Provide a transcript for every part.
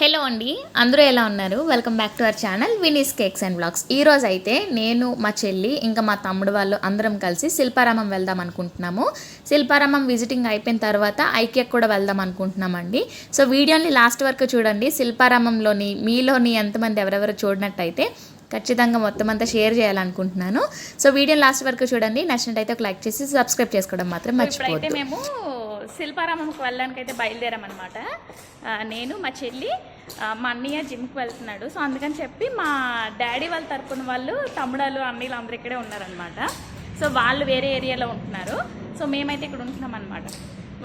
Hello అండి, అందరూ ఎలా ఉన్నారు? Welcome back to our channel Vini's cakes and blogs. ఈరోజు అయితే నేను, మా చెల్లి, ఇంకా మా తమ్ముడు వాళ్ళు అందరం కలిసి శిల్పారామం వెళ్దాం అనుకుంటున్నాము. శిల్పారామం విజిటింగ్ అయిపోయిన తర్వాత ఐక్యకు కూడా వెళ్దాం అనుకుంటున్నామండి. సో వీడియోని లాస్ట్ వరకు చూడండి. శిల్పారామంలోని మీలోని ఎంతమంది ఎవరెవరు చూడనట్టయితే ఖచ్చితంగా మొత్తం అంతా షేర్ చేయాలనుకుంటున్నాను. సో వీడియో లాస్ట్ వరకు చూడండి. నచ్చినట్టయితే ఒక లైక్ చేసి సబ్స్క్రైబ్ చేసుకోవడం మాత్రం మర్చిపోవద్దు. మేము శిల్పారామంకి వెళ్ళడానికి అయితే బయలుదేరామన్నమాట. నేను, మా చెల్లి, మా అన్నయ్య జిమ్కి వెళ్తున్నాడు. సో అందుకని చెప్పి మా డాడీ వాళ్ళ తరపున వాళ్ళు తమ్ముడాలు అన్నయ్యలు అందరూ ఇక్కడే ఉన్నారనమాట. సో వాళ్ళు వేరే ఏరియాలో ఉంటున్నారు. సో మేమైతే ఇక్కడ ఉంటున్నాం అనమాట.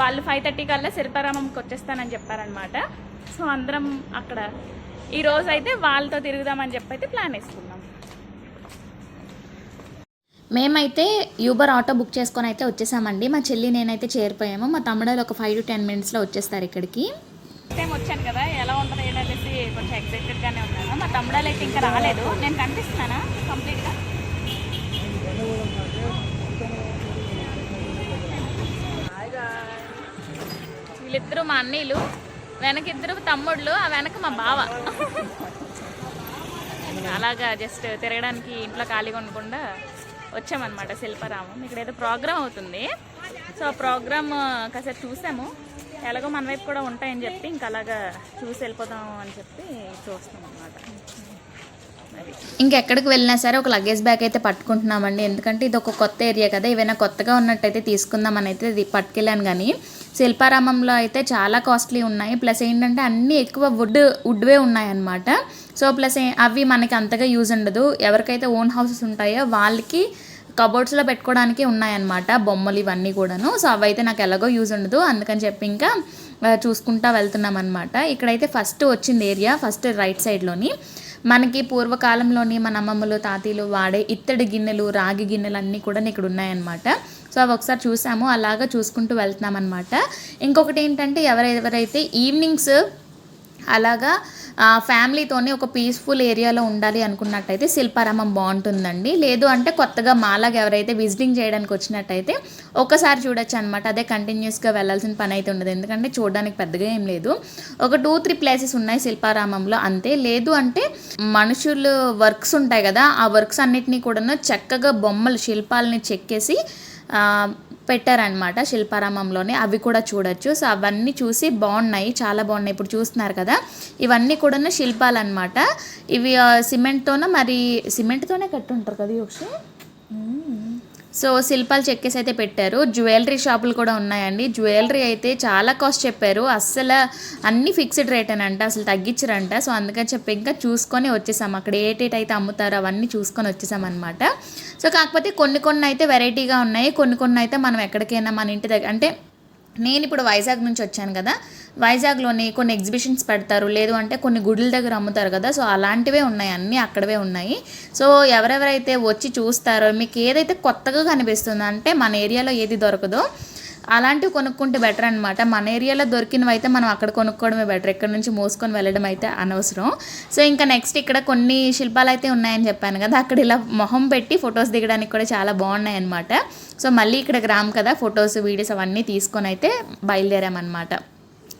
వాళ్ళు 5:30 కల్లా శిల్పారామంకి వచ్చేస్తానని చెప్పారనమాట. సో అందరం అక్కడ ఈరోజు అయితే వాళ్ళతో తిరుగుదామని చెప్పి అయితే ప్లాన్ వేసుకున్నాం. మేమైతే యూబర్ ఆటో బుక్ చేసుకొని అయితే వచ్చేసామండి. మా చెల్లి నేనైతే చేరిపోయాము. మా తమ్ముడు ఒక 5 to 10 minutesలో వచ్చేస్తారు ఇక్కడికి. టైం వచ్చాను కదా, ఎలా ఉంటుందో ఏంటనేసి కొంచెం ఎక్సైటెడ్గానే ఉన్నాను. మా తమ్ముడాలు అయితే ఇంకా రాలేదు. నేను కనిపిస్తున్నానా కంప్లీట్గా? వీళ్ళిద్దరూ మా అన్నీలు, వెనకిద్దరు తమ్ముళ్ళు, ఆ వెనక మా బావ. అలాగా జస్ట్ తిరగడానికి ఇంట్లో ఖాళీగా ఉండకుండా వచ్చామన్నమాట శిల్పారామం. ఇక్కడ ఏదో ప్రోగ్రామ్ అవుతుంది. సో ఆ ప్రోగ్రామ్ కాసేపు చూసాము. ఎలాగో మన వైపు కూడా ఉంటాయని చెప్పి ఇంకా అలాగా చూసి వెళ్ళిపోదాం అని చెప్పి చూస్తాం అన్నమాట. ఇంకెక్కడికి వెళ్ళినా సరే ఒక లగేజ్ బ్యాగ్ అయితే పట్టుకుంటున్నామండి. ఎందుకంటే ఇది ఒక కొత్త ఏరియా కదా, ఏవైనా కొత్తగా ఉన్నట్టయితే తీసుకుందామని అయితే ఇది పట్టుకెళ్ళాను. కానీ శిల్పారామంలో అయితే చాలా కాస్ట్లీ ఉన్నాయి. ప్లస్ ఏంటంటే అన్నీ ఎక్కువ వుడ్వే ఉన్నాయన్నమాట. సో ప్లస్ అవి మనకి అంతగా యూజ్ ఉండదు. ఎవరికైతే ఓన్ హౌసెస్ ఉంటాయో వాళ్ళకి కబోర్డ్స్లో పెట్టుకోవడానికి ఉన్నాయన్నమాట బొమ్మలు ఇవన్నీ కూడాను. సో అవైతే నాకు ఎలాగో యూజ్ ఉండదు. అందుకని చెప్పి ఇంకా చూసుకుంటా వెళ్తున్నాం అనమాట. ఇక్కడైతే ఫస్ట్ వచ్చింది ఏరియా, ఫస్ట్ రైట్ సైడ్లోని మనకి పూర్వకాలంలోని మన అమ్మమ్మలు తాతీలు వాడే ఇత్తడి గిన్నెలు, రాగి గిన్నెలు అన్నీ కూడా ఇక్కడ ఉన్నాయన్నమాట. సో అవి ఒకసారి చూసాము, అలాగా చూసుకుంటూ వెళ్తున్నాం అనమాట. ఇంకొకటి ఏంటంటే ఎవరెవరైతే ఈవినింగ్స్ అలాగా ఫ్యామిలీతోనే ఒక పీస్ఫుల్ ఏరియాలో ఉండాలి అనుకున్నట్టయితే శిల్పారామం బాగుంటుందండి. లేదు అంటే కొత్తగా మాలాగా ఎవరైతే విజిటింగ్ చేయడానికి వచ్చినట్టయితే ఒకసారి చూడొచ్చు అనమాట. అదే కంటిన్యూస్గా వెళ్ళాల్సిన పని అయితే ఉండదు. ఎందుకంటే చూడడానికి పెద్దగా ఏం లేదు. ఒక 2-3 ప్లేసెస్ ఉన్నాయి శిల్పారామంలో అంతే. లేదు అంటే మనుషులు వర్క్స్ ఉంటాయి కదా, ఆ వర్క్స్ అన్నిటినీ కూడా చక్కగా బొమ్మలు శిల్పాలని చెక్కేసి పెట్టారనమాట శిల్పారామంలోనే. అవి కూడా చూడొచ్చు. సో అవన్నీ చూసి బాగున్నాయి, చాలా బాగున్నాయి. ఇప్పుడు చూస్తున్నారు కదా, ఇవన్నీ కూడా శిల్పాలు అనమాట. ఇవి సిమెంట్తోనే కట్టుంటారు కదా ఒకసారి. సో శిల్పాలు చెక్కేసి అయితే పెట్టారు. జ్యువెలరీ షాపులు కూడా ఉన్నాయండి. జ్యువెలరీ అయితే చాలా కాస్ట్ చెప్పారు. అస్సలు అన్నీ ఫిక్స్డ్ రేట్ అనంట, అసలు తగ్గించరంట. సో అందుకని చెప్పి ఇంకా చూసుకొని వచ్చేసాం. అక్కడ ఏటేటైతే అమ్ముతారో అవన్నీ చూసుకొని వచ్చేసాం అనమాట. సో కాకపోతే కొన్ని అయితే వెరైటీగా ఉన్నాయి, కొన్ని అయితే మనం ఎక్కడికైనా మన ఇంటి దగ్గర, అంటే నేను ఇప్పుడు వైజాగ్ నుంచి వచ్చాను కదా, వైజాగ్లోని కొన్ని ఎగ్జిబిషన్స్ పెడతారు, లేదు అంటే కొన్ని గుడుల దగ్గర అమ్ముతారు కదా. సో అలాంటివే ఉన్నాయి, అన్నీ అక్కడవే ఉన్నాయి. సో ఎవరెవరైతే వచ్చి చూస్తారో మీకు ఏదైతే కొత్తగా కనిపిస్తుందో, అంటే మన ఏరియాలో ఏది దొరకదో అలాంటివి కొనుక్కుంటే బెటర్ అనమాట. మన ఏరియాలో దొరికినవి అయితే మనం అక్కడ కొనుక్కోవడమే బెటర్. ఇక్కడ నుంచి మోసుకొని వెళ్ళడం అయితే అనవసరం. సో ఇంకా నెక్స్ట్ ఇక్కడ కొన్ని శిల్పాలు అయితే ఉన్నాయని చెప్పాను కదా, అక్కడ ఇలా మొహం పెట్టి ఫొటోస్ దిగడానికి కూడా చాలా బాగున్నాయి అనమాట. సో మళ్ళీ ఇక్కడికి రాము కదా, ఫొటోస్ వీడియోస్ అవన్నీ తీసుకొని అయితే బయలుదేరామన్నమాట.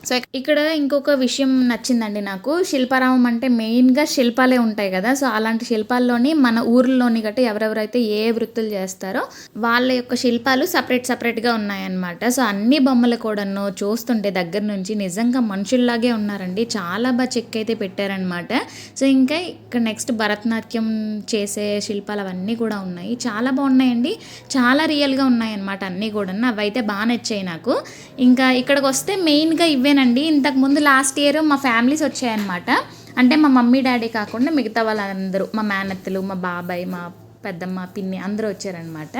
సో ఇక్కడ ఇంకొక విషయం నచ్చిందండి నాకు. శిల్పారామం అంటే మెయిన్గా శిల్పాలే ఉంటాయి కదా. సో అలాంటి శిల్పాల్లోని మన ఊర్లోని గట్ట ఎవరెవరైతే ఏ వృత్తులు చేస్తారో వాళ్ళ యొక్క శిల్పాలు సపరేట్గా ఉన్నాయన్నమాట. సో అన్ని బొమ్మలు కూడాను చూస్తుంటే దగ్గర నుంచి నిజంగా మనుషుల్లాగే ఉన్నారండి. చాలా బాగా చెక్ అయితే పెట్టారనమాట. సో ఇంకా ఇక్కడ నెక్స్ట్ భరతనాట్యం చేసే శిల్పాలు అవన్నీ కూడా ఉన్నాయి. చాలా బాగున్నాయండి, చాలా రియల్గా ఉన్నాయన్నమాట అన్నీ కూడా. అవైతే బాగా నచ్చాయి నాకు. ఇంకా ఇక్కడికి వస్తే మెయిన్గా ఇవే అండి. ఇంతకుముందు లాస్ట్ ఇయర్ మా ఫ్యామిలీస్ వచ్చాయన్నమాట. అంటే మా మమ్మీ డాడీ కాకుండా మిగతా వాళ్ళందరూ, మా మేనత్తలు, మా బాబాయ్, మా పెద్దమ్మ, పిన్ని అందరూ వచ్చారనమాట.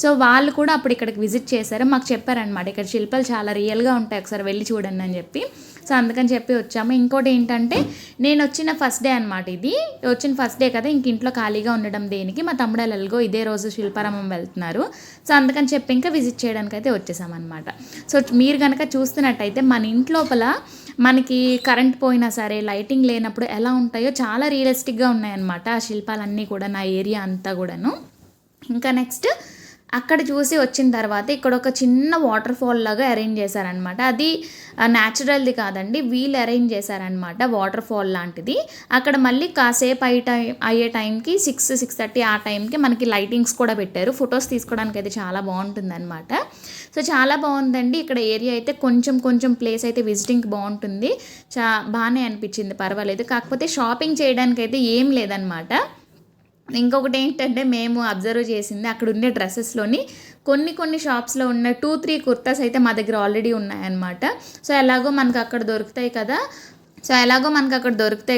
సో వాళ్ళు కూడా అప్పుడు ఇక్కడికి విజిట్ చేశారు. మాకు చెప్పారనమాట ఇక్కడ శిల్పాలు చాలా రియల్గా ఉంటాయి, ఒకసారి వెళ్ళి చూడండి అని చెప్పి. సో అందుకని చెప్పి వచ్చాము. ఇంకోటి ఏంటంటే నేను వచ్చిన ఫస్ట్ డే అనమాట. ఇది వచ్చిన ఫస్ట్ డే కదా, ఇంక ఇంట్లో ఖాళీగా ఉండడం దేనికి, మా తమ్ముడు ఎలాగో ఇదే రోజు శిల్పారామం వెళ్తున్నారు. సో అందుకని చెప్పి ఇంకా విజిట్ చేయడానికి అయితే వచ్చేసామన్నమాట. సో మీరు కనుక చూస్తున్నట్టయితే మన ఇంట్లోపల మనకి కరెంట్ పోయినా సరే, లైటింగ్ లేనప్పుడు ఎలా ఉంటాయో చాలా రియలిస్టిక్గా ఉన్నాయన్నమాట ఆ శిల్పాలన్నీ కూడా, నా ఏరియా అంతా కూడాను. ఇంకా నెక్స్ట్ అక్కడ చూసి వచ్చిన తర్వాత ఇక్కడ ఒక చిన్న వాటర్ ఫాల్ లాగా అరేంజ్ చేశారనమాట. అది న్యాచురల్ది కాదండి, వీళ్ళు అరేంజ్ చేశారనమాట వాటర్ ఫాల్ లాంటిది. అక్కడ మళ్ళీ కాసేపు అయ్యే టైంకి 6-6:30 ఆ టైంకి మనకి లైటింగ్స్ కూడా పెట్టారు. ఫొటోస్ తీసుకోవడానికి అయితే చాలా బాగుంటుందన్నమాట. సో చాలా బాగుందండి. ఇక్కడ ఏరియా అయితే కొంచెం ప్లేస్ అయితే విజిటింగ్కి బాగుంటుంది. బాగానే అనిపించింది, పర్వాలేదు. కాకపోతే షాపింగ్ చేయడానికి అయితే ఏం లేదనమాట. ఇంకొకటి ఏంటంటే మేము అబ్జర్వ్ చేసింది అక్కడ ఉండే డ్రెస్సెస్లోని కొన్ని షాప్స్లో ఉన్న 2-3 కుర్తాస్ అయితే మా దగ్గర ఆల్రెడీ ఉన్నాయన్నమాట. సో ఎలాగో మనకు అక్కడ దొరుకుతాయి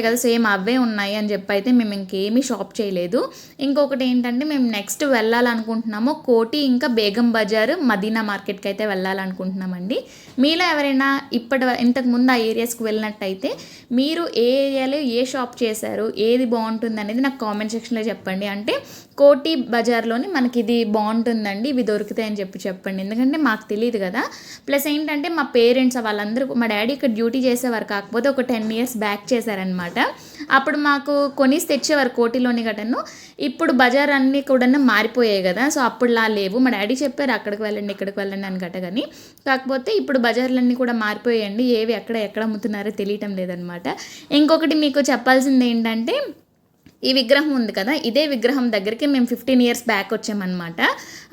కదా, సేమ్ అవే ఉన్నాయి అని చెప్పి అయితే మేము ఇంకేమీ షాప్ చేయలేదు. ఇంకొకటి ఏంటంటే మేము నెక్స్ట్ వెళ్ళాలనుకుంటున్నాము కోటి ఇంకా బేగం బజార్ మదీనా మార్కెట్కి అయితే వెళ్ళాలనుకుంటున్నామండి. మీలో ఎవరైనా ఇంతకుముందు ఆ ఏరియాస్కి వెళ్ళినట్టయితే మీరు ఏ ఏరియాలో ఏ షాప్ చేశారు, ఏది బాగుంటుంది అనేది నాకు కామెంట్ సెక్షన్లో చెప్పండి. అంటే కోటి బజార్లోని మనకి ఇది బాగుంటుందండి, ఇవి దొరుకుతాయని చెప్పండి. ఎందుకంటే మాకు తెలియదు కదా. ప్లస్ ఏంటంటే మా పేరెంట్స్ వాళ్ళందరూ, మా డాడీ ఇక్కడ డ్యూటీ చేసేవారు, కాకపోతే ఒక 10 years బ్యాక్ చేశారనమాట. అప్పుడు మాకు కొనిసి తెచ్చేవారు కోటిలోని గటను. ఇప్పుడు బజార్ అన్నీ కూడా మారిపోయాయి కదా, సో అప్పుడులా లేవు. మా డాడీ చెప్పారు అక్కడికి వెళ్ళండి ఇక్కడికి వెళ్ళండి అని గట్టగాని. కాకపోతే ఇప్పుడు బజార్లన్నీ కూడా మారిపోయాయండి, ఏవి ఎక్కడ అమ్ముతున్నారో తెలియటం లేదనమాట. ఇంకొకటి మీకు చెప్పాల్సింది ఏంటంటే ఈ విగ్రహం ఉంది కదా, ఇదే విగ్రహం దగ్గరికి మేము 15 years బ్యాక్ వచ్చామన్నమాట.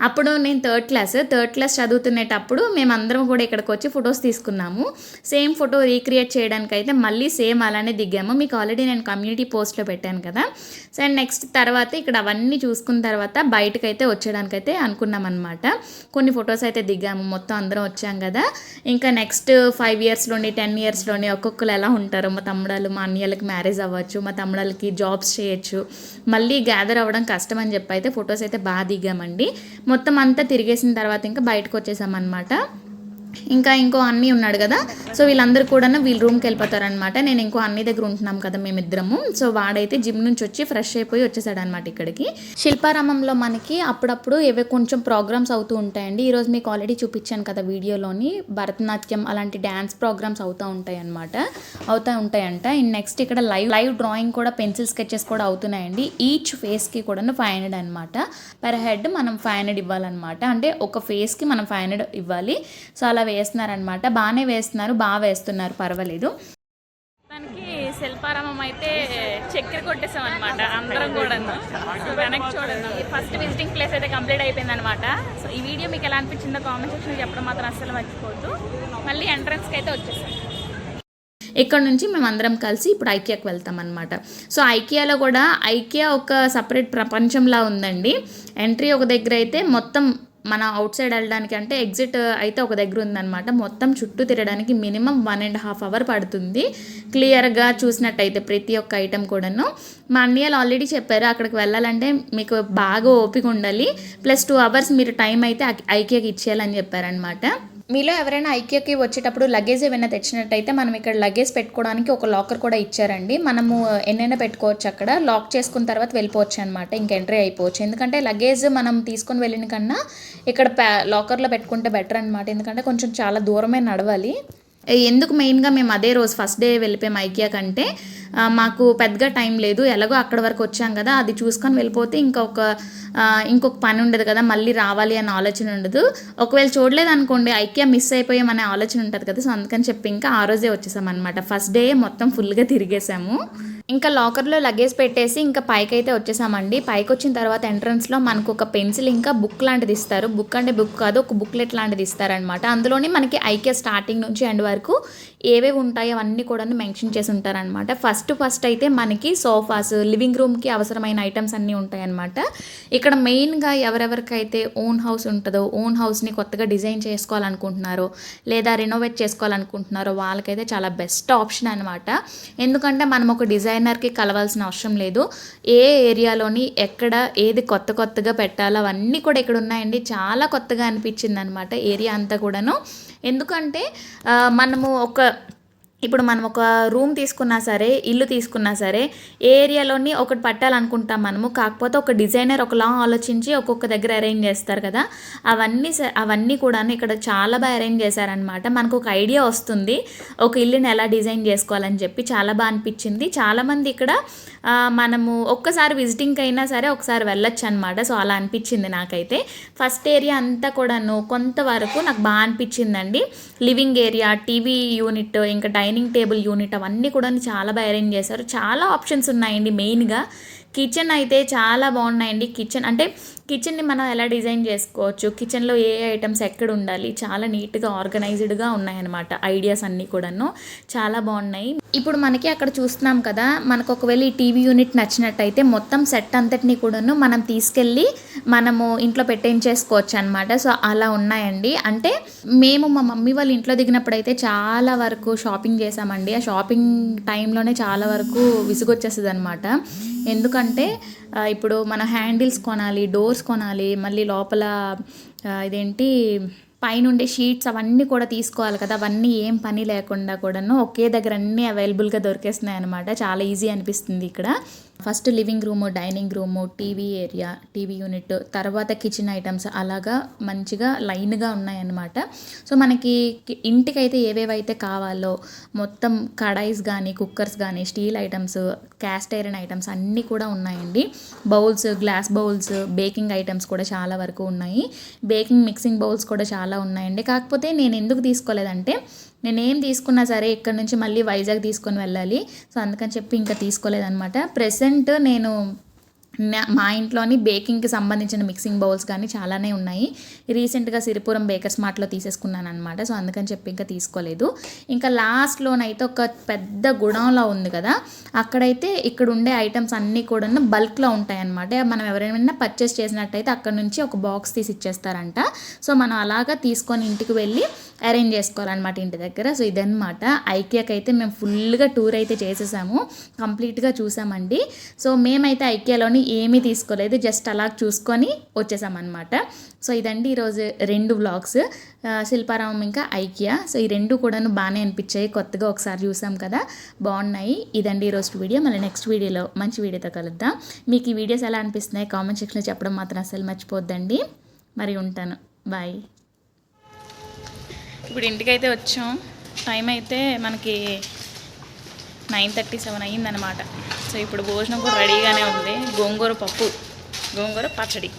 అప్పుడు నేను థర్డ్ క్లాస్ చదువుతునేటప్పుడు మేమందరం కూడా ఇక్కడికి వచ్చి ఫొటోస్ తీసుకున్నాము. సేమ్ ఫోటో రీక్రియేట్ చేయడానికి అయితే మళ్ళీ సేమ్ అలానే దిగాము. మీకు ఆల్రెడీ నేను కమ్యూనిటీ పోస్ట్లో పెట్టాను కదా. సో అండ్ నెక్స్ట్ తర్వాత ఇక్కడ అవన్నీ చూసుకున్న తర్వాత బయటకైతే వచ్చేయడానికైతే అనుకున్నాం అనమాట. కొన్ని ఫొటోస్ అయితే దిగాము, మొత్తం అందరం వచ్చాం కదా. ఇంకా నెక్స్ట్ 5 yearsలోని 10 yearsలోని ఒక్కొక్కరు ఎలా ఉంటారో, మా తమ్ముడాలు మా అన్నయ్యలకి మ్యారేజ్ అవ్వచ్చు, మా తమ్ముడాలకి జాబ్స్ చేయొచ్చు, మళ్ళీ గ్యాదర్ అవ్వడం కష్టం అని చెప్పి అయితే ఫొటోస్ అయితే బాగా దిగామండి. మొత్తం అంతా తిరిగేసిన తర్వాత ఇంకా బయటకు వచ్చేసామన్నమాట. ఇంకా ఇంకో అన్నీ ఉన్నాడు కదా, సో వీళ్ళందరూ కూడా వీళ్ళ రూమ్కి వెళ్ళిపోతారనమాట. నేను ఇంకో అన్ని దగ్గర ఉంటున్నాం కదా మేమిద్దరము. సో వాడైతే జిమ్ నుంచి వచ్చి ఫ్రెష్ అయిపోయి వచ్చేసాడనమాట ఇక్కడికి. శిల్పారామంలో మనకి అప్పుడప్పుడు ఏవో కొంచెం ప్రోగ్రామ్స్ అవుతూ ఉంటాయండి. ఈరోజు మీకు ఆల్రెడీ చూపించాను కదా వీడియోలోని, భరతనాట్యం అలాంటి డ్యాన్స్ ప్రోగ్రామ్స్ అవుతూ ఉంటాయంట. నెక్స్ట్ ఇక్కడ లైవ్ డ్రాయింగ్ కూడా, పెన్సిల్ స్కెచెస్ కూడా అవుతున్నాయండి. ఈచ్ ఫేస్కి కూడా 500 అనమాట. పర్ హెడ్ మనం 500 ఇవ్వాలన్నమాట. అంటే ఒక ఫేస్కి మనం 500 ఇవ్వాలి. సో అలా వేస్తున్నారనమాట. బాగానే వేస్తున్నారు, బాగా వేస్తున్నారు, పర్వాలేదు. దానికి శిల్పారామం అయితే చక్కెర కొట్టేసాం అనమాట అందరం కూడా. సో వెనక్కి చూడండి, ఫస్ట్ విజిటింగ్ ప్లేస్ అయితే కంప్లీట్ అయిపోయింది అనమాట. సో ఈ వీడియో మీకు ఎలా అనిపించిందో కామెంట్ సెక్షన్లో చెప్పడం మాత్రం అస్సలు మర్చిపోవద్దు. మళ్ళీ ఎంట్రన్స్కి అయితే వచ్చేసాం. ఇక్కడ నుంచి మేము అందరం కలిసి ఇప్పుడు ఐకియాకి వెళ్తాం అనమాట. సో ఐకియాలో కూడా ఒక సపరేట్ ప్రపంచంలా ఉందండి. ఎంట్రీ ఒక దగ్గర అయితే, మొత్తం మన అవుట్ సైడ్ వెళ్ళడానికి అంటే ఎగ్జిట్ అయితే ఒక దగ్గర ఉందన్నమాట. మొత్తం చుట్టూ తిరగడానికి మినిమం 1.5 hour పడుతుంది. క్లియర్గా చూసినట్టయితే ప్రతి ఒక్క ఐటెం కూడాను. మా అన్నయ్యలు ఆల్రెడీ చెప్పారు అక్కడికి వెళ్ళాలంటే మీకు బాగా ఓపిక ఉండాలి, ప్లస్ 2 hours మీరు టైం అయితే ఐకియాకి ఇచ్చేయాలని చెప్పారనమాట. మీలో ఎవరైనా ఐకియాకి వచ్చేటప్పుడు లగేజ్ ఏమైనా తెచ్చినట్టయితే మనం ఇక్కడ లగేజ్ పెట్టుకోవడానికి ఒక లాకర్ కూడా ఇచ్చారండి. మనము ఎన్నైనా పెట్టుకోవచ్చు, అక్కడ లాక్ చేసుకున్న తర్వాత వెళ్ళిపోవచ్చు అనమాట. ఇంక ఎంట్రీ అయిపోవచ్చు. ఎందుకంటే లగేజ్ మనం తీసుకొని వెళ్ళిన కన్నా ఇక్కడ లాకర్లో పెట్టుకుంటే బెటర్ అనమాట. ఎందుకంటే కొంచెం చాలా దూరమే నడవాలి. ఎందుకు మెయిన్గా మేము అదే రోజు ఫస్ట్ డే వెళ్ళిపోయాం ఐకియా కంటే, మాకు పెద్దగా టైం లేదు, ఎలాగో అక్కడ వరకు వచ్చాం కదా, అది చూసుకొని వెళ్ళిపోతే ఇంకొక పని ఉండదు కదా, మళ్ళీ రావాలి అనే ఆలోచన ఉండదు. ఒకవేళ చూడలేదు అనుకోండి ఐకియా మిస్ అయిపోయామనే ఆలోచన ఉంటుంది కదా. సో అందుకని చెప్పి ఇంకా ఆ రోజే వచ్చేసాం అనమాట. ఫస్ట్ డే మొత్తం ఫుల్గా తిరిగేసాము. ఇంకా లాకర్లో లగేజ్ పెట్టేసి ఇంకా పైకి అయితే వచ్చేసామండి. పైకి వచ్చిన తర్వాత ఎంట్రన్స్లో మనకు ఒక పెన్సిల్ ఇంకా బుక్ లాంటిది ఇస్తారు. బుక్ అంటే బుక్ కాదు, ఒక బుక్లెట్ లాంటిది ఇస్తారనమాట. అందులోని మనకి ఐకియా స్టార్టింగ్ నుంచి ఎండ్ వరకు ఏవేవి ఉంటాయో అవన్నీ కూడా మెన్షన్ చేసి ఉంటారనమాట. ఫస్ట్ అయితే మనకి సోఫాస్, లివింగ్ రూమ్కి అవసరమైన ఐటమ్స్ అన్నీ ఉంటాయన్నమాట. ఇక్కడ మెయిన్గా ఎవరెవరికైతే ఓన్ హౌస్ ఉంటుందో, ఓన్ హౌస్ని కొత్తగా డిజైన్ చేసుకోవాలనుకుంటున్నారో లేదా రెనోవేట్ చేసుకోవాలనుకుంటున్నారో వాళ్ళకైతే చాలా బెస్ట్ ఆప్షన్ అనమాట. ఎందుకంటే మనం ఒక డిజైనర్కి కలవాల్సిన అవసరం లేదు. ఏ ఏరియాలోని ఎక్కడ ఏది కొత్తగా పెట్టాలో అవన్నీ కూడా ఇక్కడ ఉన్నాయండి. చాలా కొత్తగా అనిపించింది అనమాట ఏరియా అంతా కూడాను. ఎందుకంటే మనము ఒక ఇప్పుడు మనం ఒక రూమ్ తీసుకున్నా సరే, ఇల్లు తీసుకున్నా సరే, ఏ ఏరియాలోని ఒకటి పట్టాలనుకుంటాం మనము. కాకపోతే ఒక డిజైనర్ ఒకలా ఆలోచించి ఒక్కొక్క దగ్గర అరేంజ్ చేస్తారు కదా, అవన్నీ కూడా ఇక్కడ చాలా బాగా అరేంజ్ చేశారనమాట. మనకు ఒక ఐడియా వస్తుంది ఒక ఇల్లుని ఎలా డిజైన్ చేసుకోవాలని చెప్పి. చాలా బాగా అనిపించింది. చాలామంది ఇక్కడ మనము ఒక్కసారి విజిటింగ్కి అయినా సరే ఒకసారి వెళ్ళొచ్చు అనమాట. సో అలా అనిపించింది నాకైతే. ఫస్ట్ ఏరియా అంతా కూడాను కొంతవరకు నాకు బాగా అనిపించిందండి. లివింగ్ ఏరియా, టీవీ యూనిట్, ఇంకా డైనింగ్ టేబుల్ యూనిట్ అవన్నీ కూడా చాలా బాగా అరేంజ్ చేశారు. చాలా ఆప్షన్స్ ఉన్నాయండి. మెయిన్గా కిచెన్ అయితే చాలా బాగున్నాయండి. కిచెన్ని మనం ఎలా డిజైన్ చేసుకోవచ్చు, కిచెన్లో ఏ ఐటమ్స్ ఎక్కడ ఉండాలి, చాలా నీట్గా ఆర్గనైజ్డ్గా ఉన్నాయన్నమాట. ఐడియాస్ అన్నీ కూడాను చాలా బాగున్నాయి. ఇప్పుడు మనకి అక్కడ చూస్తున్నాం కదా, మనకు ఒకవేళ ఈ టీవీ యూనిట్ నచ్చినట్టయితే మొత్తం సెట్ అంతటిని కూడాను మనం తీసుకెళ్ళి మనము ఇంట్లో పెట్టించేసుకోవచ్చు అనమాట. సో అలా ఉన్నాయండి. అంటే మేము మా మమ్మీ వాళ్ళ ఇంట్లో దిగినప్పుడు అయితే చాలా వరకు షాపింగ్ చేసామండి. ఆ షాపింగ్ టైంలోనే చాలా వరకు విసుగొచ్చేస్తుంది అనమాట. ఎందుకంటే ఇప్పుడు మన హ్యాండిల్స్ కొనాలి, డోర్స్ కొనాలి, మళ్ళీ లోపల ఇదేంటి పైనుండే షీట్స్ అవన్నీ కూడా తీసుకోవాలి కదా. అవన్నీ ఏం పని లేకుండా కూడాను ఒకే దగ్గర అన్నీ అవైలబుల్గా దొరికేస్తున్నాయి అనమాట. చాలా ఈజీ అనిపిస్తుంది ఇక్కడ. First living room, dining room, TV area, TV unit, తర్వాత కిచెన్ ఐటమ్స్ అలాగా మంచిగా లైన్గా ఉన్నాయన్నమాట. సో మనకి ఇంటికైతే ఏవేవైతే కావాలో మొత్తం కడాయిస్ కానీ, కుక్కర్స్ కానీ, steel items, cast iron items అన్నీ కూడా ఉన్నాయండి. Bowls, glass bowls, baking items కూడా చాలా వరకు ఉన్నాయి. బేకింగ్ మిక్సింగ్ బౌల్స్ కూడా చాలా ఉన్నాయండి. కాకపోతే నేను ఎందుకు తీసుకోలేదంటే, నేనేం తీసుకున్నా సరే ఇక్కడ నుంచి మళ్ళీ వైజాగ్ తీసుకొని వెళ్ళాలి. సో అందుకని చెప్పి ఇంకా తీసుకోలేదన్నమాట. ప్రెసెంట్ నేను మా ఇంట్లోని బేకింగ్కి సంబంధించిన మిక్సింగ్ బౌల్స్ కానీ చాలానే ఉన్నాయి. రీసెంట్గా సిరిపురం బేకర్స్ మార్ట్లో తీసేసుకున్నాను అనమాట. సో అందుకని చెప్పి ఇంకా తీసుకోలేదు. ఇంకా లాస్ట్లోనైతే ఒక పెద్ద గుడంలో ఉంది కదా, అక్కడైతే ఇక్కడ ఉండే ఐటమ్స్ అన్నీ కూడా బల్క్లో ఉంటాయన్నమాట. మనం ఎవరైనా పర్చేస్ చేసినట్టయితే అక్కడ నుంచి ఒక బాక్స్ తీసి ఇచ్చేస్తారంట. సో మనం అలాగా తీసుకొని ఇంటికి వెళ్ళి అరేంజ్ చేసుకోవాలన్నమాట ఇంటి దగ్గర. సో ఇదన్నమాట. ఐకియాకి అయితే మేము ఫుల్గా టూర్ అయితే చేసేసాము, కంప్లీట్గా చూసామండి. సో మేమైతే ఐకియాలోని ఏమీ తీసుకోలేదు, జస్ట్ అలా చూసుకొని వచ్చేసామన్నమాట. సో ఇదండి ఈరోజు 2 వ్లాగ్స్, శిల్పారామం ఇంకా ఐకియా. సో ఈ 2 కూడాను బాగానే అనిపించాయి. కొత్తగా ఒకసారి చూసాం కదా, బాగున్నాయి. ఇదండి ఈరోజు వీడియో. మళ్ళీ నెక్స్ట్ వీడియోలో మంచి వీడియోతో కలుద్దాం. మీకు ఈ వీడియోస్ ఎలా అనిపిస్తున్నాయి కామెంట్ సెక్షన్లో చెప్పడం మాత్రం అసలు మర్చిపోద్దండి. మరి ఉంటాను, బాయ్. ఇప్పుడు ఇంటికైతే వచ్చాం. టైం అయితే మనకి 9:37 అయ్యిందనమాట. సో ఇప్పుడు భోజనం కూడా రెడీగానే ఉంది. గోంగూర పప్పు, గోంగూర పచ్చడి.